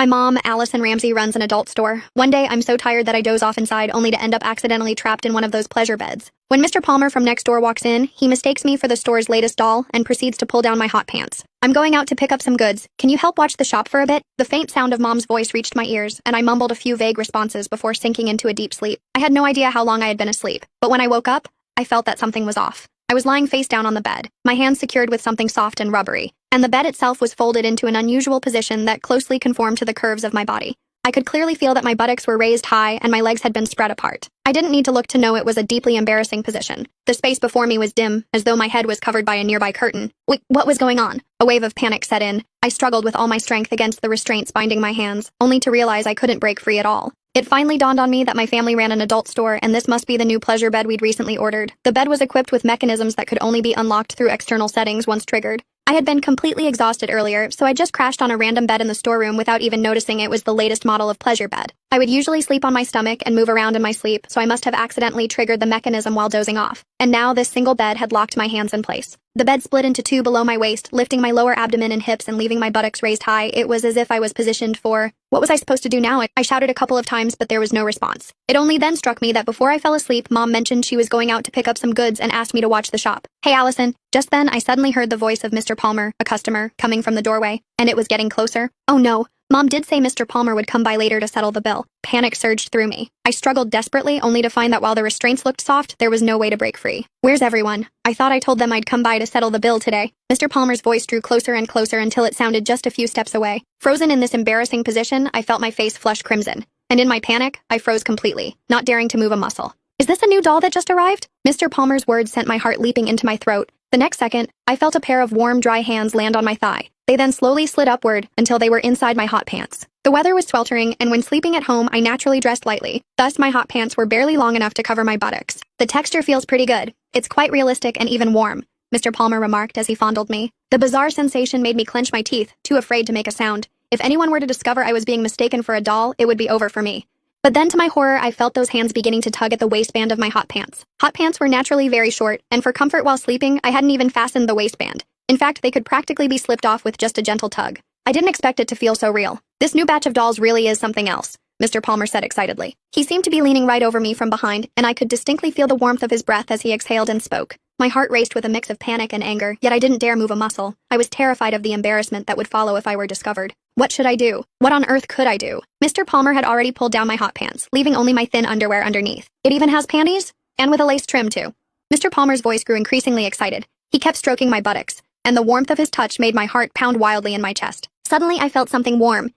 My mom, Allison Ramsey, runs an adult store. One day, I'm so tired that I doze off inside, only to end up accidentally trapped in one of those pleasure beds. When Mr. Palmer from next door walks in, he mistakes me for the store's latest doll and proceeds to pull down my hot pants. I'm going out to pick up some goods. Can you help watch the shop for a bit? The faint sound of Mom's voice reached my ears, and I mumbled a few vague responses before sinking into a deep sleep. I had no idea how long I had been asleep, but when I woke up, I felt that something was off. I was lying face down on the bed, my hands secured with something soft and rubbery, and the bed itself was folded into an unusual position that closely conformed to the curves of my body. I could clearly feel that my buttocks were raised high and my legs had been spread apart. I didn't need to look to know it was a deeply embarrassing position. The space before me was dim, as though my head was covered by a nearby curtain. Wait, what was going on? A wave of panic set in. I struggled with all my strength against the restraints binding my hands, only to realize I couldn't break free at all. It finally dawned on me that my family ran an adult store, and this must be the new pleasure bed we'd recently ordered. The bed was equipped with mechanisms that could only be unlocked through external settings once triggered. I had been completely exhausted earlier, so I just crashed on a random bed in the storeroom without even noticing it was the latest model of pleasure bed. I would usually sleep on my stomach and move around in my sleep, so I must have accidentally triggered the mechanism while dozing off. And now this single bed had locked my hands in place. The bed split into two below my waist, lifting my lower abdomen and hips and leaving my buttocks raised high. It was as if I was positioned for... What was I supposed to do now? I shouted a couple of times, but there was no response. It only then struck me that before I fell asleep, Mom mentioned she was going out to pick up some goods and asked me to watch the shop. Hey, Allison. Just then, I suddenly heard the voice of Mr. Palmer, a customer, coming from the doorway, and it was getting closer. Oh no. Mom did say Mr. Palmer would come by later to settle the bill. Panic surged through me. I struggled desperately, only to find that while the restraints looked soft, there was no way to break free. Where's everyone? I thought I told them I'd come by to settle the bill today. Mr. Palmer's voice drew closer and closer until it sounded just a few steps away. Frozen in this embarrassing position, I felt my face flush crimson. And in my panic, I froze completely, not daring to move a muscle. Is this a new doll that just arrived? Mr. Palmer's words sent my heart leaping into my throat. The next second, I felt a pair of warm, dry hands land on my thigh. They then slowly slid upward until they were inside my hot pants. The weather was sweltering, and when sleeping at home, I naturally dressed lightly. Thus, my hot pants were barely long enough to cover my buttocks. The texture feels pretty good. It's quite realistic and even warm, Mr. Palmer remarked as he fondled me. The bizarre sensation made me clench my teeth, too afraid to make a sound. If anyone were to discover I was being mistaken for a doll, it would be over for me. But then to my horror, I felt those hands beginning to tug at the waistband of my hot pants. Hot pants were naturally very short, and for comfort while sleeping, I hadn't even fastened the waistband. In fact, they could practically be slipped off with just a gentle tug. I didn't expect it to feel so real. This new batch of dolls really is something else, Mr. Palmer said excitedly. He seemed to be leaning right over me from behind, and I could distinctly feel the warmth of his breath as he exhaled and spoke. My heart raced with a mix of panic and anger, yet I didn't dare move a muscle. I was terrified of the embarrassment that would follow if I were discovered. What should I do? What on earth could I do? Mr. Palmer had already pulled down my hot pants, leaving only my thin underwear underneath. It even has panties? And with a lace trim, too. Mr. Palmer's voice grew increasingly excited. He kept stroking my buttocks, and the warmth of his touch made my heart pound wildly in my chest. Suddenly, I felt something warm,